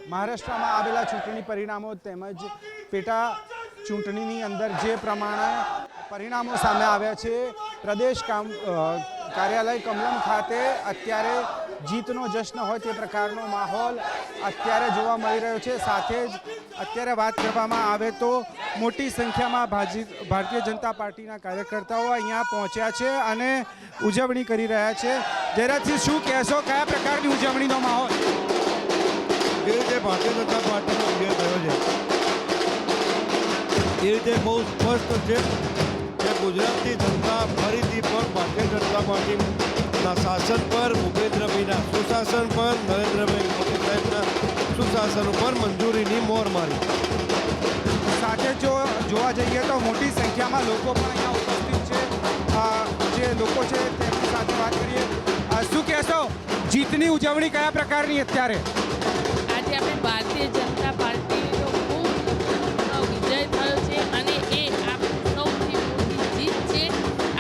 મહારાષ્ટ્રમાં આવેલા ચૂંટણી પરિણામો તેમજ પેટા ચૂંટણીની અંદર જે પ્રમાણે પરિણામો સામે આવ્યા છે, પ્રદેશ કાર્યાલય કમલમ ખાતે અત્યારે જીતનો જશ્ન હોય તે પ્રકારનો માહોલ અત્યારે જોવા મળી રહ્યો છે। સાથે જ અત્યારે વાત કરવામાં આવે તો મોટી સંખ્યામાં ભારતીય જનતા પાર્ટીના કાર્યકર્તાઓ અહીંયા પહોંચ્યા છે અને ઉજવણી કરી રહ્યા છે। જયરાજસિંહ, શું કહેશો, કયા પ્રકારની ઉજવણીનો માહોલ? જે રીતે ભારતીય જનતા પાર્ટીનો વિજય થયો છે એ રીતે બહુ સ્પષ્ટ છે કે ગુજરાતની જનતા ફરીથી પણ ભારતીય જનતા પાર્ટીના શાસન પર, ભૂપેન્દ્રભાઈના સુશાસન પર, નરેન્દ્રભાઈ મોદી સાહેબના સુશાસન ઉપર મંજૂરીની મોહર મારી। સાથે જો જોવા જઈએ તો મોટી સંખ્યામાં લોકો પણ અહીંયા ઉપસ્થિત છે। જે લોકો છે તેમની સાથે વાત કરીએ। શું કહેશો, જીતની ઉજવણી કયા પ્રકારની અત્યારે? આજે આપણે ભારતીય જનતા પાર્ટીનો ખૂબ વિજય થયો છે અને એ આપણી સૌથી મોટી જીત છે।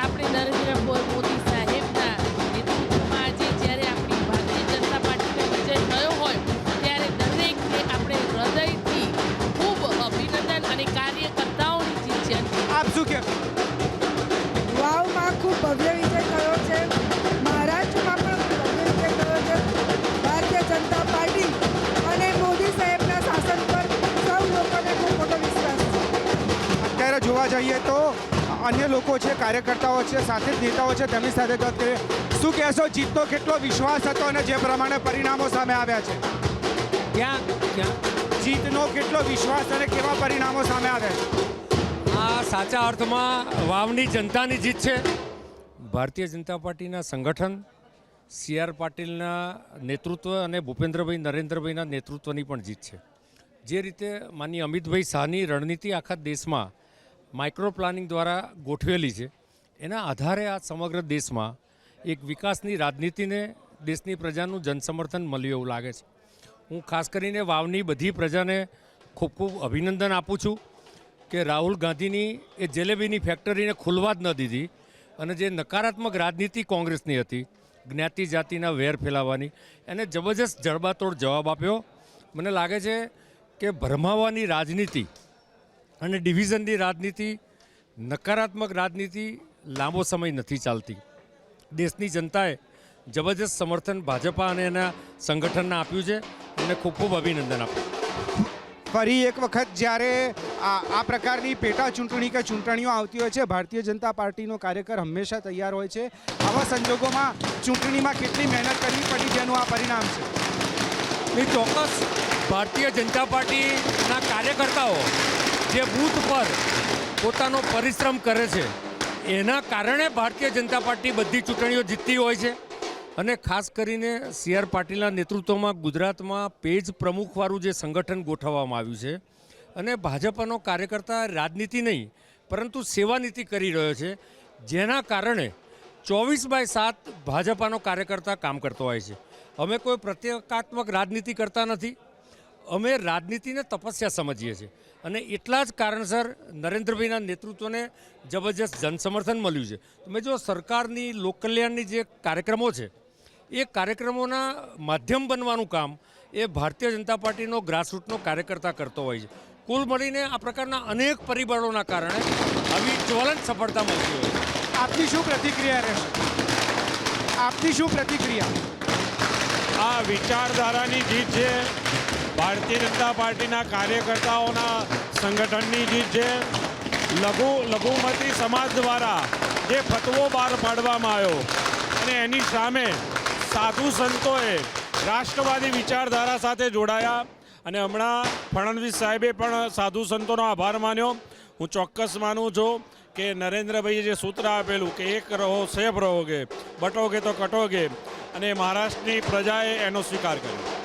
આપણે નરેન્દ્ર મોદી સાહેબના નેતૃત્વમાં આજે જ્યારે આપણી ભારતીય જનતા પાર્ટીનો વિજય થયો હોય ત્યારે દરેકને આપણે હૃદયથી ખૂબ અભિનંદન અને કાર્યકર્તાઓની જીત છે। આપ શું કહેશો? વાવમાં ખૂબ ભવ્ય વિજય થયો છે, મહારાષ્ટ્રમાં પણ ભવ્ય વિજય થયો છે। ભારતીય જનતા પાર્ટી અને મોદી સાહેબના શાસન પર સૌ લોકોને ખૂબ મોટો વિશ્વાસ છે। અત્યારે જોવા જઈએ તો અન્ય લોકો છે, કાર્યકર્તાઓ છે, સાથે જ નેતાઓ છે, તેમની સાથે વાત કરીએ। શું કહેશો, જીતનો કેટલો વિશ્વાસ હતો અને જે પ્રમાણે પરિણામો સામે આવ્યા છે? જીતનો કેટલો વિશ્વાસ અને કેવા પરિણામો સામે આવ્યા છે? આ સાચા અર્થમાં વાવની જનતાની જીત છે। ભારતીય જનતા પાર્ટીના સંગઠન, સી.આર. પાટીલના નેતૃત્વ અને ભૂપેન્દ્રભાઈ નરેન્દ્રભાઈના નેતૃત્વની પણ જીત છે। જે રીતે માનનીય અમિતભાઈ શાહની રણનીતિ આખા દેશમાં માઇક્રો પ્લાનિંગ દ્વારા ગોઠવેલી છે, એના આધારે આ સમગ્ર દેશમાં એક વિકાસની રાજનીતિને દેશની પ્રજાનું જનસમર્થન મળ્યું એવું લાગે છે। હું ખાસ કરીને વાવની બધી પ્રજાને ખૂબ ખૂબ અભિનંદન આપું છું કે રાહુલ ગાંધીની એ જલેબીની ફેક્ટરીને ખુલવા જ ન દીધી અને જે નકારાત્મક રાજનીતિ કોંગ્રેસની હતી, જ્ઞાતિ જાતિના વેર ફેલાવવાની, એને જબરજસ્ત જડબાતોડ જવાબ આપ્યો। મને લાગે છે કે ભરમાવાની રાજનીતિ અને ડિવિઝનની રાજનીતિ, નકારાત્મક રાજનીતિ લાંબો સમય નથી ચાલતી। દેશની જનતાએ જબરજસ્ત સમર્થન ભાજપા અને એના સંગઠનને આપ્યું છે, એમને ખૂબ ખૂબ અભિનંદન આપ્યું। ફરી એક વખત જ્યારે આ પ્રકારની પેટા ચૂંટણી કે ચૂંટણીઓ આવતી હોય છે, ભારતીય જનતા પાર્ટીનો કાર્યકર હંમેશા તૈયાર હોય છે। આવા સંજોગોમાં ચૂંટણીમાં કેટલી મહેનત કરવી પડી જેનું આ પરિણામ છે? એ ચોક્કસ ભારતીય જનતા પાર્ટીના કાર્યકર્તાઓ જે બૂથ પર પોતાનો પરિશ્રમ કરે છે એના કારણે ભારતીય જનતા પાર્ટી બધી ચૂંટણીઓ જીતતી હોય છે। અને ખાસ કરીને સી.આર. પાટીલના નેતૃત્વમાં ગુજરાતમાં પેજ પ્રમુખવાળું જે સંગઠન ગોઠવવામાં આવ્યું છે અને ભાજપનો કાર્યકર્તા રાજનીતિ નહીં પરંતુ સેવાનીતિ કરી રહ્યો છે, જેના કારણે 24/7 ભાજપાનો કાર્યકર્તા કામ કરતો હોય છે। અમે કોઈ પ્રત્યેકાત્મક રાજનીતિ કરતા નથી, અમે રાજનીતિને તપસ્યા સમજીએ છીએ અને એટલા જ કારણસર નરેન્દ્રભાઈના નેતૃત્વને જબરજસ્ત જનસમર્થન મળ્યું છે। તમે જો સરકારની લોકકલ્યાણની જે કાર્યક્રમો છે એ કાર્યક્રમોના માધ્યમ બનવાનું કામ એ ભારતીય જનતા પાર્ટીનો ગ્રાસરૂટનો કાર્યકર્તા કરતો હોય છે। કુલ મળીને આ પ્રકારના અનેક પરિબળોના કારણે આવી જ્વલંત સફળતા મળતી હોય છે। આપની શું પ્રતિક્રિયા રહેશે? આપની શું પ્રતિક્રિયા? આ વિચારધારાની જીત છે, ભારતીય જનતા પાર્ટીના કાર્યકર્તાઓના સંગઠનની જીત છે। લઘુમતી સમાજ દ્વારા જે ફતવો બહાર પાડવામાં આવ્યો અને એની સામે સાધુ સંતોએ રાષ્ટ્રવાદી વિચારધારા સાથે જોડાયા અને હમણાં ફડણવીસ સાહેબે પણ સાધુ સંતોનો આભાર માન્યો। હું ચોક્કસ માનું છું કે નરેન્દ્રભાઈએ જે સૂત્ર આપેલું કે એક રહો સેફ રહોગે, બટોગે તો કટોગે, અને મહારાષ્ટ્રની પ્રજાએ એનો સ્વીકાર કર્યો।